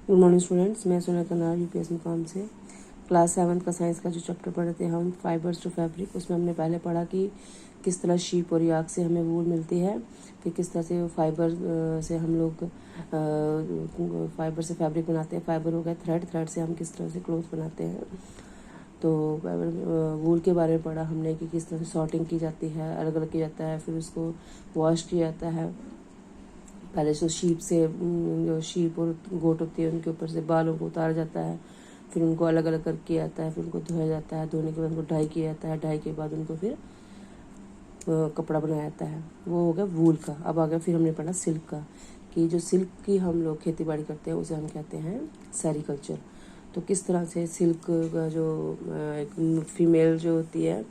Good morning students, मैं सुनीता नार UPS मुकाम से क्लास 7 का साइंस का जो चैप्टर पढ़े थे हम फाइबर्स टू फैब्रिक, उसमें हमने पहले पढ़ा कि किस तरह शीप और याक से हमें वूल मिलती है, फिर किस तरह से फाइबर से हम लोग फाइबर से फैब्रिक बनाते हैं। फाइबर हो गया थ्रेड से हम किस तरह से क्लोथ बनाते हैं। तो वूल के बारे में पढ़ा हमने कि किस तरह से सॉर्टिंग की जाती है, अलग अलग किया जाता है, फिर उसको वॉश किया जाता है। पहले तो शीप से जो शीप और गोट होती है उनके ऊपर से बालों को उतारा जाता है, फिर उनको अलग अलग कर किया जाता है, फिर उनको धोया जाता है, धोने के बाद उनको ड्राई किया जाता है, ड्राई के बाद उनको फिर कपड़ा बनाया जाता है। वो हो गया वूल का। अब आ गया फिर हमने पढ़ा सिल्क का, कि जो सिल्क की हम लोग खेती बाड़ी करते हैं उसे हम कहते हैं सेरीकल्चर। तो किस तरह से सिल्क का जो एक फीमेल जो होती है,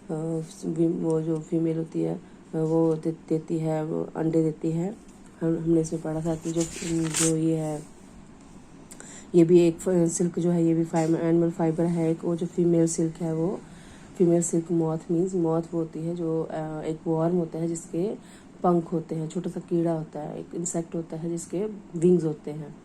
वो जो फीमेल होती है वो देती है, वो अंडे देती है। हमने इसमें पढ़ा था कि जो ये है, ये भी एक सिल्क जो है, ये भी एनिमल फाइबर है एक। वो जो फीमेल सिल्क है वो female silk moth means moth वो होती है जो एक वॉर्म होता है जिसके पंख होते हैं, छोटा सा कीड़ा होता है, एक इंसेक्ट होता है जिसके विंग्स होते हैं,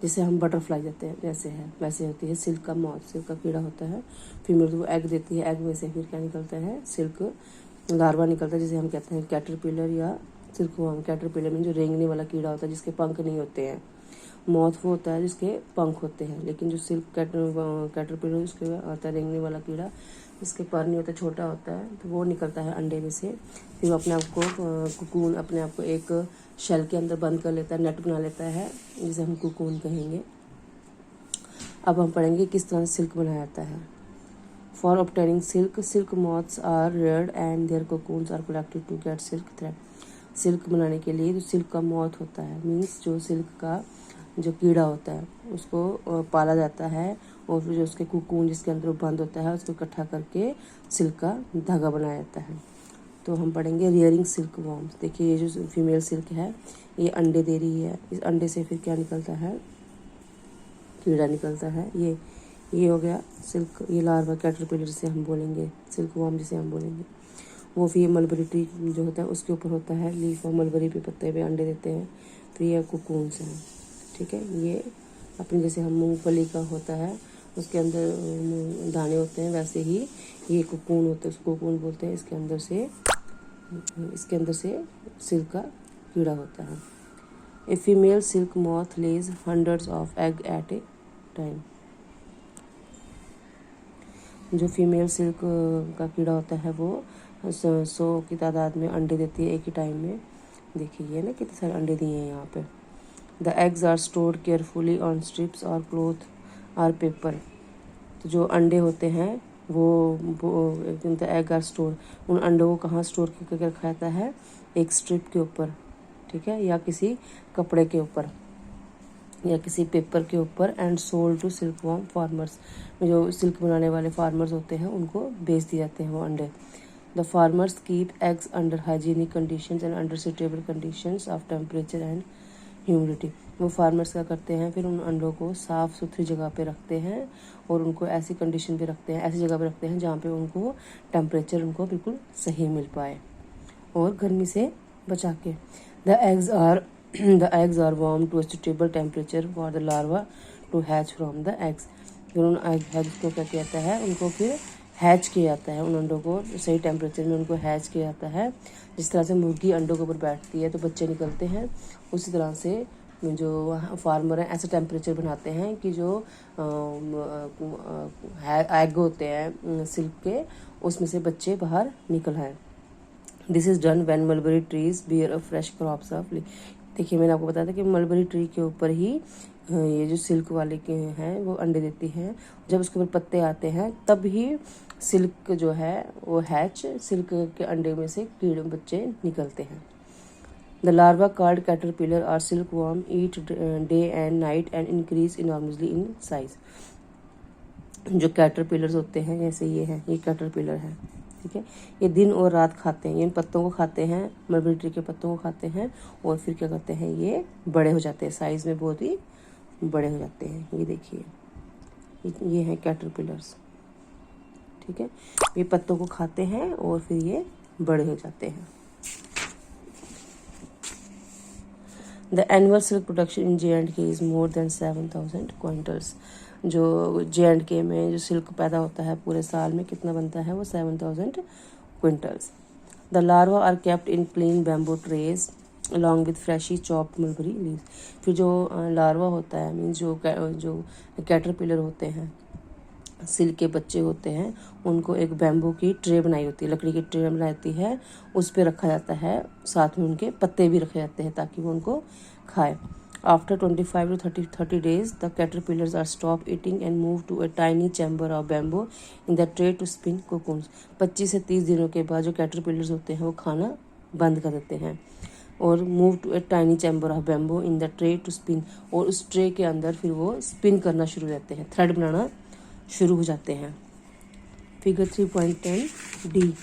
जिसे हम बटरफ्लाई कहते हैं, जैसे है वैसे होती है सिल्क का मॉथ। सिल्क का कीड़ा होता है फीमेल, तो वो एग देती है, एग में से फिर क्या निकलता है, सिल्क लार्वा निकलता है, जिसे हम कहते हैं कैटरपिलर या सिल्कवर्म। कैटरपिलर में जो रेंगने वाला कीड़ा होता है जिसके पंख नहीं होते हैं। मॉथ वो होता है जिसके पंख होते हैं, लेकिन जो सिल्क कैटरपिलर उसके आता है रेंगने वाला कीड़ा, जिसके पर नहीं होता, छोटा होता है, तो वो निकलता है अंडे में से। फिर वो अपने आप को कुकून, अपने आप को एक शेल के अंदर बंद कर लेता है, नेट बना लेता है, जिसे हम कुकून कहेंगे। अब हम पढ़ेंगे किस तरह से सिल्क बनाया जाता है। For obtaining silk, silk moths are reared and their cocoons are collected to get silk thread. Silk बनाने के लिए जो सिल्क का मॉथ होता है, मीन्स जो सिल्क का जो कीड़ा होता है उसको पाला जाता है, और फिर जो उसके कुकून जिसके अंदर वो बंद होता है उसको इकट्ठा करके सिल्क का धागा बनाया जाता है। तो हम पढ़ेंगे रियरिंग सिल्क वॉर्म्स। देखिए ये जो फीमेल सिल्क है ये अंडे दे रही है, इस अंडे से फिर क्या निकलता है, कीड़ा निकलता है। ये हो गया सिल्क, ये लार्वा कैटरपिलर जिसे हम बोलेंगे, सिल्क वॉर्म जिसे हम बोलेंगे। वो फिर मलबरी ट्री जो होता है उसके ऊपर होता है लीफ, और मलबरी पे पत्ते पे अंडे देते हैं, तो ये कुकून्स हैं। ठीक है, ये अपने जैसे हम मूंगफली का होता है उसके अंदर दाने होते हैं, वैसे ही ये कुकून होता है, उसको कुकून बोलते हैं। इसके अंदर से सिल्क का कीड़ा होता है। A female silk moth lays hundreds of egg at a time. जो फीमेल सिल्क का कीड़ा होता है वो 100 की तादाद में अंडे देती है एक ही टाइम में। देखिए ये ना कितने सारे अंडे दिए हैं यहाँ पे। The eggs are stored carefully on strips और क्लॉथ और पेपर। तो जो अंडे होते हैं वो द एग आर स्टोर, उन अंडों को कहाँ स्टोर करके रखा जाता है, एक स्ट्रिप के ऊपर, ठीक है, या किसी कपड़े के ऊपर या किसी पेपर के ऊपर। And sold to silk worm farmers, जो सिल्क बनाने वाले फार्मर्स होते हैं उनको बेच दिए जाते हैं वो अंडे। The farmers keep eggs under hygienic conditions and under suitable conditions of temperature and humidity. वो फार्मर्स क्या करते हैं, फिर उन अंडों को साफ़ सुथरी जगह पे रखते हैं और उनको ऐसी कंडीशन पे रखते हैं, ऐसी जगह पे रखते हैं जहाँ पे उनको टेम्परेचर उनको बिल्कुल सही मिल पाए और गर्मी से बचा के। The eggs are warm to a suitable temperature for the larva to hatch from the eggs. फिर उन एग्स को क्या किया जाता है, उनको फिर हैच किया जाता है, उन अंडों को सही टेम्परेचर में उनको हैच किया जाता है। जिस तरह से मुर्गी अंडों के ऊपर बैठती है तो बच्चे निकलते हैं, उसी तरह से जो फार्मर हैं ऐसे टेम्परेचर बनाते हैं कि जो एग होते हैं सिल्क के, उसमें से बच्चे बाहर निकल आए। This is done when mulberry trees bear a fresh crops of. देखिए मैंने आपको बताया था कि मलबरी ट्री के ऊपर ही ये जो सिल्क वाले के हैं वो अंडे देती हैं। जब उसके ऊपर पत्ते आते हैं तब ही सिल्क जो है वो हैच, सिल्क के अंडे में से कीड़े बच्चे निकलते हैं। द लार्वा कॉल्ड कैटरपिलर और silk warm eat day and night and increase enormously in size. जो कैटरपिलर्स होते हैं जैसे ये है, ये कैटरपिलर है, ठीक है, ये दिन और रात खाते हैं, इन पत्तों को खाते हैं, मलबरी ट्री के पत्तों को खाते हैं, और फिर क्या करते हैं, ये बड़े हो जाते हैं, साइज़ में बहुत ही बड़े हो जाते हैं। ये देखिए ये हैं कैटरपिलर्स, ठीक है, ये पत्तों को खाते हैं और फिर ये बड़े हो जाते हैं। The annual silk production in J&K is more than 7,000 quintals. जो J&K में जो सिल्क पैदा होता है पूरे साल में कितना बनता है, वो 7,000 quintals. The larva are kept in clean bamboo trays along with freshly chopped mulberry leaves. फिर जो लार्वा होता है मीन्स जो कैटरपिलर होते हैं, सिल्क के बच्चे होते हैं, उनको एक बैम्बू की ट्रे बनाई होती है, लकड़ी की ट्रे बनाई होती है, उस पर रखा जाता है, साथ में उनके पत्ते भी रखे जाते हैं ताकि वो उनको खाए। After 25 to 30 days the caterpillars are stop eating and move to a tiny chamber of bamboo in the tray to spin cocoons. 25 से 30 दिनों के बाद जो कैटरपिलर्स होते हैं वो खाना बंद कर देते हैं और move to a tiny chamber of bamboo in the tray to spin, और उस ट्रे के अंदर फिर वो स्पिन करना शुरू हो जाते हैं, थ्रेड बनाना शुरू हो जाते हैं। फिगर 3.10 डी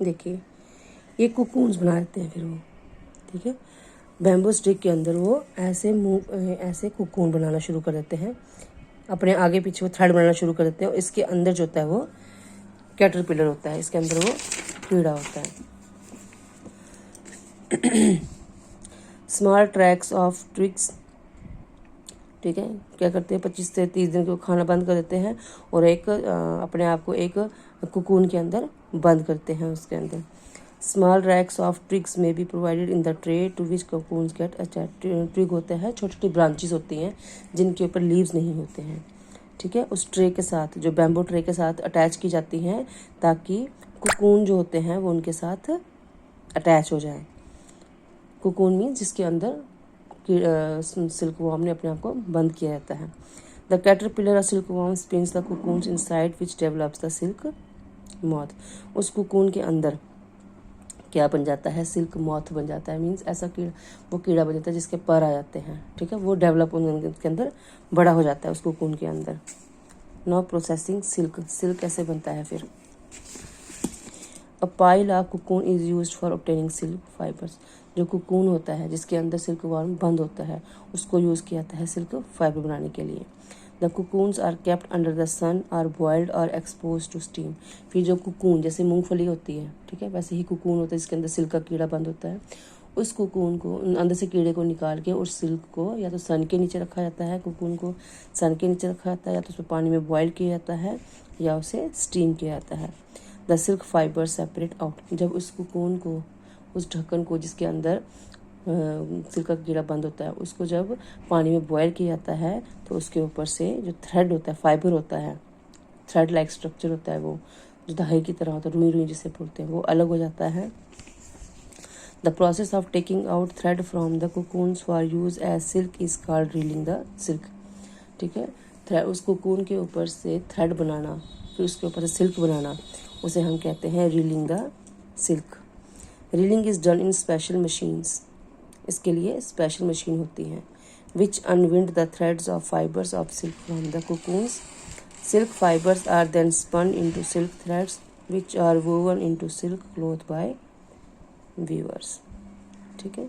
देखिए, ये कुकून्स बना देते हैं फिर वो, ठीक है। बैम्बू स्टिक के अंदर वो ऐसे कुकून बनाना शुरू कर देते हैं, अपने आगे पीछे वो थ्रेड बनाना शुरू कर देते हैं, और इसके अंदर जो होता है वो कैटरपिलर होता है, इसके अंदर वो कीड़ा होता है। स्मॉल ट्रैक्स ऑफ ट्विग्स, ठीक है, क्या करते हैं 25 से 30 दिन को खाना बंद कर देते हैं और अपने आप को एक कुकून के अंदर बंद करते हैं, उसके अंदर। Small racks of twigs may be provided in the tray to which cocoons get attached. Twig होते हैं, छोटी छोटी ब्रांचेस होती हैं जिनके ऊपर लीव्स नहीं होते हैं, ठीक है, उस ट्रे के साथ, जो बैम्बू ट्रे के साथ अटैच की जाती हैं ताकि कुकून जो होते हैं वो उनके साथ अटैच हो जाए। कुकून मीन्स जिसके अंदर सिल्क वॉर्म ने अपने आप को बंद किया जाता है। द कैटरपिलर और silk worm spins the cocoons inside which develops the silk moth. उस कुकून के अंदर क्या बन जाता है, सिल्क मॉथ बन जाता है, मीन्स ऐसा वो कीड़ा बन जाता है जिसके पर आ जाते हैं, ठीक है, वो डेवलप उनके अंदर बड़ा हो जाता है उस कुकून के अंदर। नाउ प्रोसेसिंग सिल्क, सिल्क कैसे बनता है फिर। A pile of cocoon is used for obtaining silk fibres. जो कुकून होता है जिसके अंदर सिल्क वॉर्म बंद होता है उसको यूज़ किया जाता है सिल्क फाइबर बनाने के लिए। The cocoons are kept under the sun, are boiled और एक्सपोज टू स्टीम। फिर जो कुकून जैसे मूंगफली होती है, ठीक है, वैसे ही कुकून होता है जिसके अंदर सिल्क का कीड़ा बंद होता है, उस कुकून को अंदर से कीड़े को निकाल के उस सिल्क को या तो सन के नीचे रखा जाता है, कुकून को सन के नीचे रखा जाता है, या तो उसमें पानी में बॉयल किया जाता है या उसे स्टीम किया जाता है। The silk fibre separate out. जब उस कुकून को, उस ढक्कन को जिसके अंदर सिल्क का कीड़ा बंद होता है, उसको जब पानी में बॉयल किया जाता है तो उसके ऊपर से जो थ्रेड होता है, फाइबर होता है, थ्रेड लाइक स्ट्रक्चर होता है, वो जो धागे की तरह होता है, रुई रुई जिसे बोलते हैं, वो अलग हो जाता है। The process of taking out thread from the cocoons for use as silk is called reeling the silk, ठीक है। उस कुकून के ऊपर से थ्रेड बनाना, फिर उसके ऊपर से सिल्क बनाना, उसे हम कहते हैं reeling the silk. Reeling is done in special machines. इसके लिए स्पेशल मशीन होती हैं। Which unwind the threads of fibres of silk from the cocoons. Silk fibres are then spun into silk threads which are woven into silk cloth by weavers, ठीक है।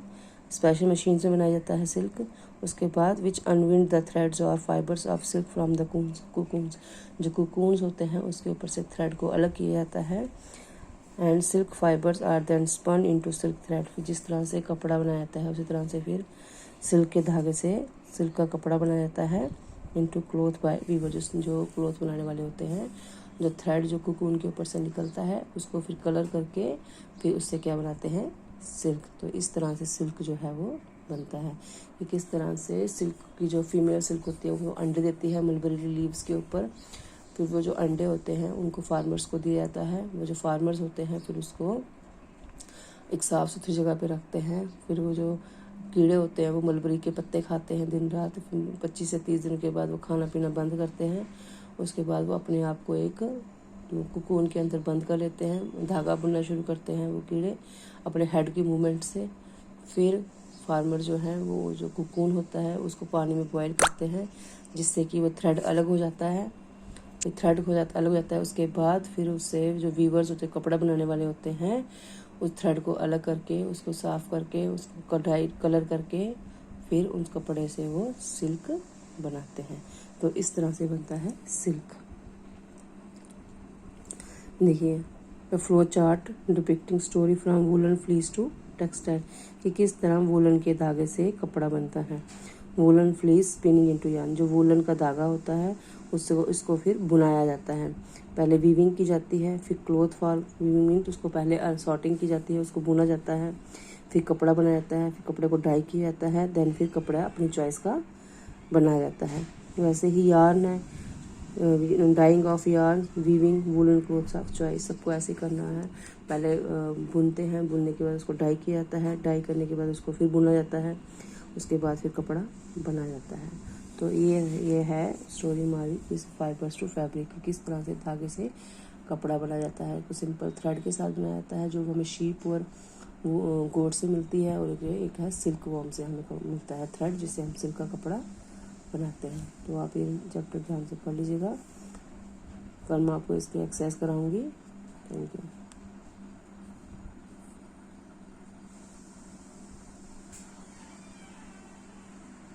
Special machine से बनाया जाता है silk. उसके बाद विच अनविंड द थ्रेड्स और fibres of silk from the cocoons. जो कुकून्स होते हैं उसके ऊपर से थ्रेड को अलग किया जाता है। And silk fibres are then spun into silk thread. फिर जिस तरह से कपड़ा बनाया जाता है उसी तरह से फिर सिल्क के धागे से सिल्क का कपड़ा बनाया जाता है इनटू क्लॉथ बाय वीवर। जो क्लॉथ बनाने वाले होते हैं, जो थ्रेड जो कुकून के ऊपर से निकलता है उसको फिर कलर करके फिर उससे क्या बनाते हैं, सिल्क। तो इस तरह से सिल्क जो है वो बनता है। कि किस तरह से सिल्क की जो फीमेल सिल्क होती है वो अंडे देती है मलबेरी लीव्स के ऊपर, फिर वो जो अंडे होते हैं उनको फार्मर्स को दिया जाता है। वो जो फार्मर्स होते हैं फिर उसको एक साफ़ सुथरी जगह पे रखते हैं। फिर वो जो कीड़े होते हैं वो मलबरी के पत्ते खाते हैं दिन रात। फिर 25 से 30 दिन के बाद वो खाना पीना बंद करते हैं। उसके बाद वो अपने आप को एक कुकून के अंदर बंद कर लेते हैं, धागा बुनना शुरू करते हैं वो कीड़े अपने हेड की मूवमेंट से। फिर फार्मर जो है वो जो कुकून होता है उसको पानी में बॉयल करते हैं जिससे कि वो थ्रेड अलग हो जाता है। फिर थ्रेड अलग हो जाता है। उसके बाद फिर उससे जो वीवर्स होते हैं, कपड़ा बनाने वाले होते हैं, उस थ्रेड को अलग करके उसको साफ़ करके उसको कढ़ाई कलर करके फिर उस कपड़े से वो सिल्क बनाते हैं। तो इस तरह से बनता है सिल्क। देखिए, the flow chart depicting story from woollen fleece to textile कि किस तरह वूलन के धागे से कपड़ा बनता है। Woollen fleece spinning into yarn, जो वूलन का धागा होता है उससे इसको फिर बुनाया जाता है। पहले वीविंग की जाती है, फिर क्लॉथ फॉल वीविंग, तो उसको पहले सॉर्टिंग की जाती है, उसको बुना जाता है, फिर कपड़ा बनाया जाता है, फिर कपड़े को डाई किया जाता है, देन फिर कपड़ा अपनी चॉइस का बनाया जाता है। वैसे ही यार्न है, dyeing of yarn, weaving woollen cloths of choice, सबको ऐसे करना है। पहले बुनते हैं, बुनने के बाद उसको डाई किया जाता है, डाई करने के बाद उसको फिर बुना जाता है, उसके बाद फिर कपड़ा बनाया जाता है। तो ये है स्टोरी हमारी इस फाइबर्स टू फैब्रिक की, किस तरह से धागे से कपड़ा बनाया जाता है। तो सिंपल थ्रेड के साथ बनाया जाता है जो हमें शीप और गोट से मिलती है, और एक है सिल्क वॉर्म से हमें मिलता है थ्रेड, जिससे हम सिल्क का कपड़ा बनाते हैं। तो आप ये चैप्टर ध्यान से पढ़ लीजिएगा, कल मैं आपको इसकी एक्सरसाइज कराऊंगी। Thank you.